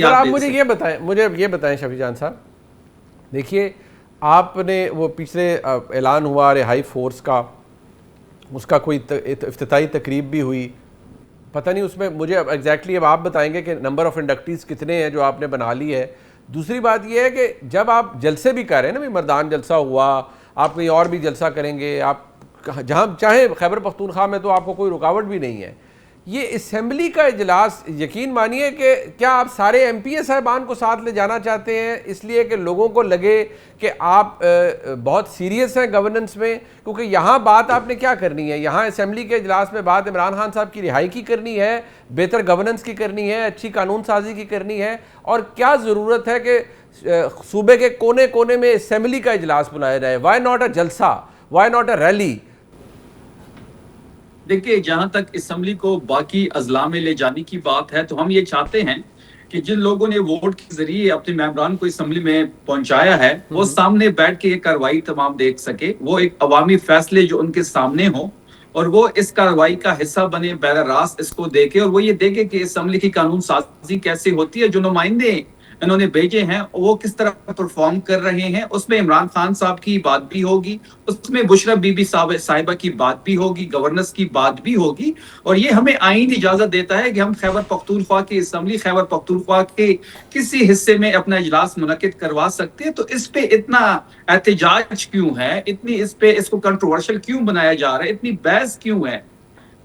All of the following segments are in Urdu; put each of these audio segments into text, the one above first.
سر آپ مجھے یہ بتائیں شفیع جان صاحب، دیکھیے آپ نے وہ پچھلے اعلان ہوا رہائی فورس کا، اس کا کوئی افتتاحی تقریب بھی ہوئی، پتہ نہیں اس میں مجھے ایگزیکٹلی اب آپ بتائیں گے کہ نمبر آف انڈکٹیز کتنے ہیں جو آپ نے بنا لی ہے۔ دوسری بات یہ ہے کہ جب آپ جلسے بھی کر رہے ہیں نا، مردان جلسہ ہوا، آپ کہیں اور بھی جلسہ کریں گے، آپ جہاں چاہیں خیبر پختونخوا میں، تو آپ کو کوئی رکاوٹ بھی نہیں ہے۔ یہ اسمبلی کا اجلاس، یقین مانیے کہ کیا آپ سارے ایم پی اے صاحبان کو ساتھ لے جانا چاہتے ہیں اس لیے کہ لوگوں کو لگے کہ آپ بہت سیریس ہیں گورننس میں؟ کیونکہ یہاں بات آپ نے کیا کرنی ہے، یہاں اسمبلی کے اجلاس میں بات عمران خان صاحب کی رہائی کی کرنی ہے، بہتر گورننس کی کرنی ہے، اچھی قانون سازی کی کرنی ہے، اور کیا ضرورت ہے کہ صوبے کے کونے کونے میں اسمبلی کا اجلاس بلایا جائے؟ وائی ناٹ اے جلسہ، وائی ناٹ اے ریلی؟ دیکھیں، جہاں تک اسمبلی کو باقی اضلاع میں لے جانے کی بات ہے تو ہم یہ چاہتے ہیں کہ جن لوگوں نے ووٹ کے ذریعے اپنے ممبران کو اسمبلی میں پہنچایا ہے وہ سامنے بیٹھ کے یہ کارروائی تمام دیکھ سکے، وہ ایک عوامی فیصلے جو ان کے سامنے ہوں اور وہ اس کارروائی کا حصہ بنے، براہ راست اس کو دیکھے اور وہ یہ دیکھے کہ اسمبلی کی قانون سازی کیسے ہوتی ہے، جو نمائندے انہوں نے بھیجے ہیں وہ کس طرح پرفارم کر رہے ہیں۔ اس میں عمران خان صاحب کی بات بھی ہوگی، اس میں بشرا بی بی صاحبہ کی بات بھی ہوگی، گورننس کی بات بھی ہوگی، اور یہ ہمیں آئین اجازت دیتا ہے کہ ہم خیبر پختونخوا کی اسمبلی خیبر پختونخوا کے کسی حصے میں اپنا اجلاس منعقد کروا سکتے ہیں۔ تو اس پہ اتنا احتجاج کیوں ہے، اتنی اس کو کنٹروورشل کیوں بنایا جا رہا ہے، اتنی بحث کیوں ہے؟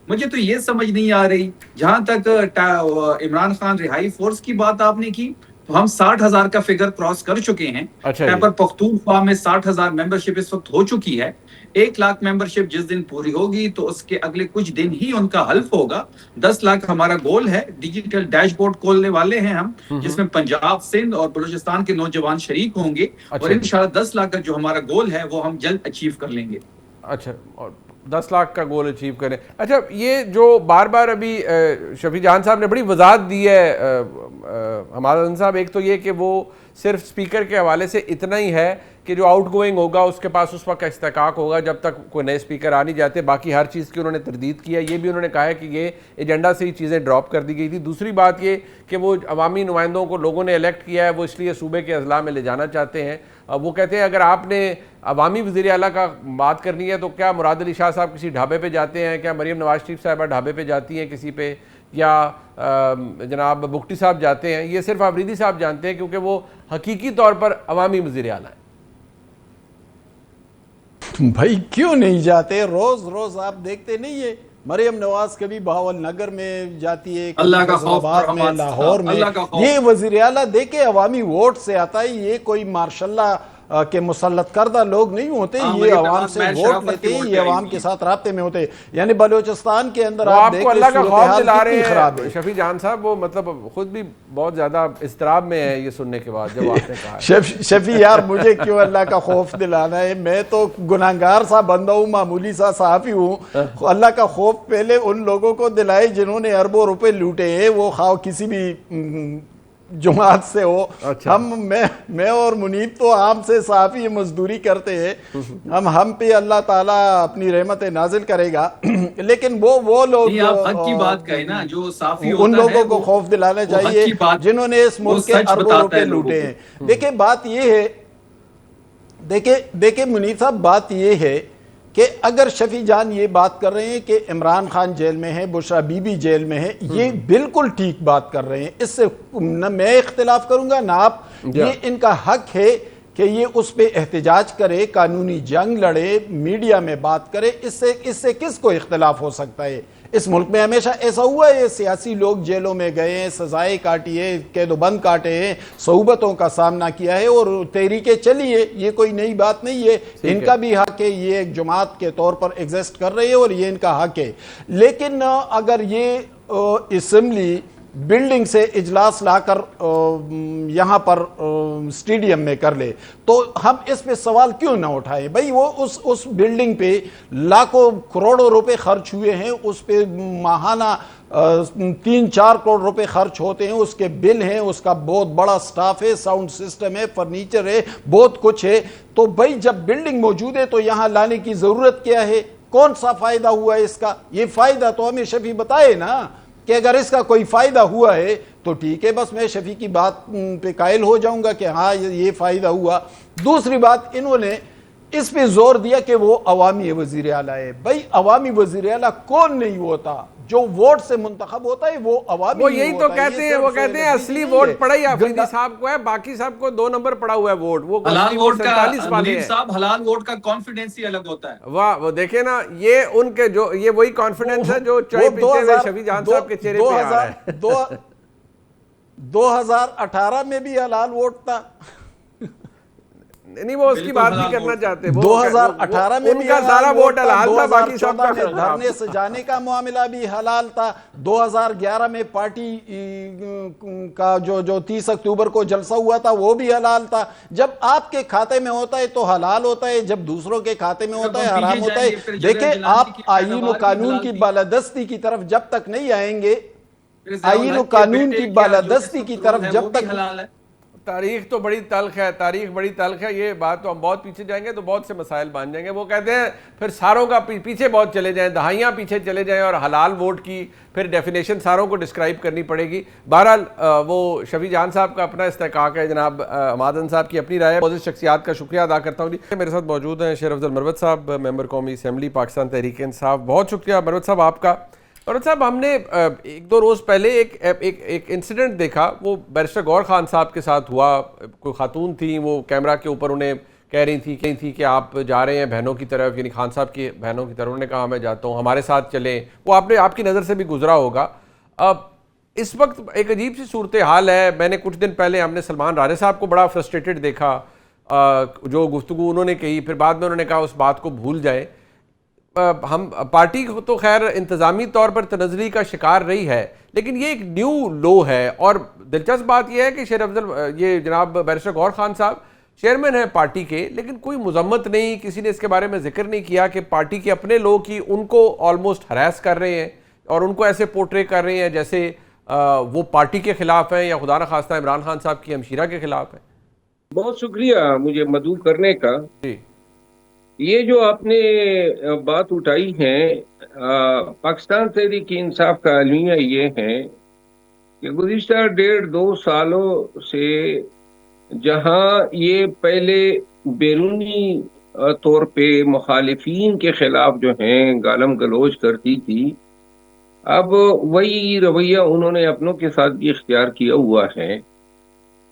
مجھے تو یہ سمجھ نہیں آ رہی۔ جہاں تک عمران خان رہائی فورس کی بات آپ نے کی، تو ہم 60,000 کا فگر کراس کر چکے ہیں۔ خیبر پختونخوا میں 60,000 ممبرشپ اس وقت ہو چکی ہے۔ 1,00,000 ممبرشپ جس دن پوری ہوگی تو اس کے اگلے کچھ دن ہی ان کا حلف ہوگا۔ 10,00,000 ہمارا گول ہے۔ ڈیجیٹل ڈیش بورڈ کھولنے والے ہیں ہم، جس میں پنجاب، سندھ اور بلوچستان کے نوجوان شریک ہوں گے، اور انشاءاللہ 10,00,000 کا جو ہمارا گول ہے وہ ہم جلد اچیو کر لیں گے۔ اچھا، 10,00,000 کا گول اچیو کریں۔ اچھا، یہ جو بار بار ابھی شفیع جان صاحب نے بڑی وضاحت دی ہے ہمارا صاحب، ایک تو یہ کہ وہ صرف سپیکر کے حوالے سے اتنا ہی ہے کہ جو آؤٹ گوئنگ ہوگا اس کے پاس اس وقت کا استحقاق ہوگا جب تک کوئی نئے سپیکر آ نہیں جاتے، باقی ہر چیز کی انہوں نے تردید کیا۔ یہ بھی انہوں نے کہا ہے کہ یہ ایجنڈا سے ہی چیزیں ڈراپ کر دی گئی تھی۔ دوسری بات یہ کہ وہ عوامی نمائندوں کو لوگوں نے الیکٹ کیا ہے، وہ اس لیے صوبے کے اضلاع میں لے جانا چاہتے ہیں۔ وہ کہتے ہیں اگر آپ نے عوامی وزیر اعلیٰ کا بات کرنی ہے تو کیا مراد علی شاہ صاحب کسی ڈھابے پہ جاتے ہیں، کیا مریم نواز شریف صاحبہ ڈھابے پہ جاتی ہیں کسی پہ، یا جناب بگٹی صاحب جاتے ہیں؟ یہ صرف آفریدی صاحب جانتے ہیں کیونکہ وہ حقیقی طور پر عوامی وزیر اعلیٰ ہیں۔ بھائی کیوں نہیں جاتے؟ روز روز آپ دیکھتے نہیں ہے، مریم نواز کبھی بہاول نگر میں جاتی ہے، اللہ کا خوف آباد میں، لاہور میں۔ یہ وزیر اعلیٰ دیکھے عوامی ووٹ سے آتا ہے، یہ کوئی ماشاء اللہ کے مسلط کردہ لوگ نہیں ہوتے، یہ عوام سے ووٹ لیتے ہیں، یہ عوام کے ساتھ رابطے میں ہوتے ہیں۔ یعنی بلوچستان کے اندر آپ دیکھیں صورتحال کتنی خراب ہے۔ شفیع جان صاحب وہ مطلب خود بھی بہت زیادہ اضطراب میں ہے یہ سننے کے بعد جب آپ نے کہا۔ شفیع یار مجھے کیوں اللہ کا خوف دلانا ہے؟ میں تو گناہگار سا بندہ ہوں، معمولی سا صحافی ہوں۔ اللہ کا خوف پہلے ان لوگوں کو دلائے جنہوں نے اربوں روپے لوٹے ہیں، وہ خواہ کسی بھی جماعت سے ہو۔ میں اور منیب تو عام سے صحافی مزدوری کرتے ہیں، ہم پہ اللہ تعالیٰ اپنی رحمت نازل کرے گا، لیکن وہ لوگ حق کی بات کہیں نا، جو صحافی ان لوگوں کو خوف دلانا چاہیے جنہوں نے اس ملک کے اربوں روپے لوٹے ہیں۔ دیکھیں بات یہ ہے، دیکھیں منیب صاحب، بات یہ ہے کہ اگر شفیع جان یہ بات کر رہے ہیں کہ عمران خان جیل میں ہے، بشرا بی بی جیل میں ہے، یہ بالکل ٹھیک بات کر رہے ہیں، اس سے نہ میں اختلاف کروں گا نہ آپ۔ یہ ان کا حق ہے کہ یہ اس پہ احتجاج کرے، قانونی جنگ لڑے، میڈیا میں بات کرے، اس سے کس کو اختلاف ہو سکتا ہے؟ اس ملک میں ہمیشہ ایسا ہوا ہے، سیاسی لوگ جیلوں میں گئے ہیں، سزائیں کاٹی ہے، قید و بند کاٹے ہیں، صعوبتوں کا سامنا کیا ہے اور تحریکیں چلی ہے، یہ کوئی نئی بات نہیں ہے۔ ان کا بھی حق ہے، یہ ایک جماعت کے طور پر ایگزسٹ کر رہے ہیں اور یہ ان کا حق ہے۔ لیکن اگر یہ اسمبلی بلڈنگ سے اجلاس لا کر یہاں پر سٹیڈیم میں کر لے تو ہم اس پہ سوال کیوں نہ اٹھائیں؟ بھئی وہ اس بلڈنگ پہ لاکھوں کروڑوں روپے خرچ ہوئے ہیں، اس پہ ماہانہ 3-4 کروڑ روپے خرچ ہوتے ہیں، اس کے بل ہیں، اس کا بہت بڑا سٹاف ہے، ساؤنڈ سسٹم ہے، فرنیچر ہے، بہت کچھ ہے۔ تو بھئی جب بلڈنگ موجود ہے تو یہاں لانے کی ضرورت کیا ہے؟ کون سا فائدہ ہوا ہے اس کا؟ یہ فائدہ تو ہمیں شفیع بتائے نا۔ کہ اگر اس کا کوئی فائدہ ہوا ہے تو ٹھیک ہے، بس میں شفیع کی بات پہ قائل ہو جاؤں گا کہ ہاں یہ فائدہ ہوا۔ دوسری بات، انہوں نے اس پہ زور دیا کہ وہ عوامی وزیر اعلیٰ ہے۔ بھائی عوامی وزیر اعلیٰ کون نہیں ہوتا؟ جو ووٹ سے منتخب ہوتا ہے وہ عوامی، وہ یہی تو کہتے ہیں، وہ کہتے ہیں اصلی ووٹ پڑا ہی آفریدی صاحب کو ہے، باقی صاحب کو 2 نمبر پڑا ہوا ہے ووٹ، وہ حلال ووٹ کا 47 والے منیر ہیں۔ صاحب، حلال ووٹ کا کانفیڈنس ہی الگ ہوتا ہے۔ واہ، وہ دیکھیں نا، یہ ان کے جو یہ وہی کانفیڈنس ہے جو چائے پیتے ہوئے شفیع جان صاحب کے چہرے پہ آ رہا ہے۔ 2018 میں بھی حلال ووٹ تھا، نہیں وہ اس کی بات نہیں کرنا چاہتے۔ 2018 میں ان بھی کا سارا ووٹ حلال تھا، باقی سب 2014 میں کا دھرنے سجانے کا معاملہ بھی حلال تھا، 2011 میں پارٹی کا جو 30 اکتوبر کو جلسہ ہوا تھا وہ بھی حلال تھا۔ جب آپ کے کھاتے میں ہوتا ہے تو حلال ہوتا ہے، جب دوسروں کے کھاتے میں ہوتا ہے حرام ہوتا ہے۔ دیکھیں آپ آئین و قانون کی بالادستی کی طرف جب تک نہیں آئیں گے، آئین و قانون کی بالادستی کی طرف جب تک، تاریخ تو بڑی تلخ ہے، تاریخ بڑی تلخ ہے، یہ بات تو ہم بہت پیچھے جائیں گے تو بہت سے مسائل بن جائیں گے۔ وہ کہتے ہیں پھر ساروں کا پیچھے بہت چلے جائیں، دہائیاں پیچھے چلے جائیں، اور حلال ووٹ کی پھر ڈیفینیشن ساروں کو ڈسکرائب کرنی پڑے گی۔ بہرحال وہ شفیع جان صاحب کا اپنا استحقاق ہے، جناب حماد صاحب کی اپنی رائے ہے۔ بہت شخصیات کا شکریہ ادا کرتا ہوں جی۔ میرے ساتھ موجود ہیں شیر افضل مروت صاحب، ممبر قومی اسمبلی پاکستان تحریک انصاف۔ بہت شکریہ مروت صاحب آپ کا۔ مروت صاحب، ہم نے 1-2 روز پہلے ایک انسیڈنٹ دیکھا، وہ بیرسٹر گور خان صاحب کے ساتھ ہوا۔ کوئی خاتون تھیں، وہ کیمرہ کے اوپر انہیں کہہ رہی تھی کہ آپ جا رہے ہیں بہنوں کی طرف، یعنی خان صاحب کی بہنوں کی طرف۔ انہوں نے کہا میں جاتا ہوں، ہمارے ساتھ چلیں۔ وہ آپ کی نظر سے بھی گزرا ہوگا۔ اب اس وقت ایک عجیب سی صورتحال ہے۔ میں نے کچھ دن پہلے ہم نے سلمان رانے صاحب کو بڑا فرسٹریٹڈ دیکھا، جو گفتگو انہوں نے کہی، پھر بعد میں انہوں نے کہا اس بات کو بھول جائیں۔ ہم پارٹی کو تو خیر انتظامی طور پر تنزلی کا شکار رہی ہے، لیکن یہ ایک نیو لو ہے۔ اور دلچسپ بات یہ ہے کہ شیر افضل، یہ جناب بیرسٹر گور خان صاحب چیئرمین ہیں پارٹی کے، لیکن کوئی مذمت نہیں، کسی نے اس کے بارے میں ذکر نہیں کیا کہ پارٹی کے اپنے لوگ ہی ان کو آلموسٹ ہراس کر رہے ہیں اور ان کو ایسے پورٹرے کر رہے ہیں جیسے وہ پارٹی کے خلاف ہیں یا خدا نخواستہ عمران خان صاحب کی ہمشیرہ کے خلاف ہیں۔ بہت شکریہ مجھے مدعو کرنے کا۔ جی، یہ جو آپ نے بات اٹھائی ہے، پاکستان تحریک انصاف کا المیہ یہ ہے کہ گزشتہ 1.5-2 سالوں سے جہاں یہ پہلے بیرونی طور پہ مخالفین کے خلاف جو ہیں گالم گلوچ کرتی تھی، اب وہی رویہ انہوں نے اپنوں کے ساتھ بھی اختیار کیا ہوا ہے۔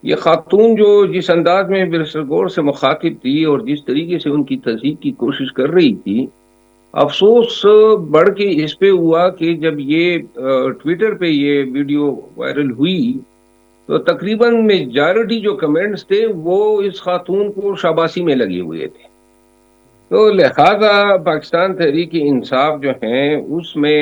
یہ خاتون جو جس انداز میں بیرسٹر گور سے مخاطب تھی اور جس طریقے سے ان کی تصدیق کی کوشش کر رہی تھی، افسوس بڑھ کے اس پہ ہوا کہ جب یہ ٹویٹر پہ یہ ویڈیو وائرل ہوئی تو تقریباً میجارٹی جو کمنٹس تھے وہ اس خاتون کو شاباشی میں لگے ہوئے تھے۔ تو لہذا پاکستان تحریک انصاف جو ہیں اس میں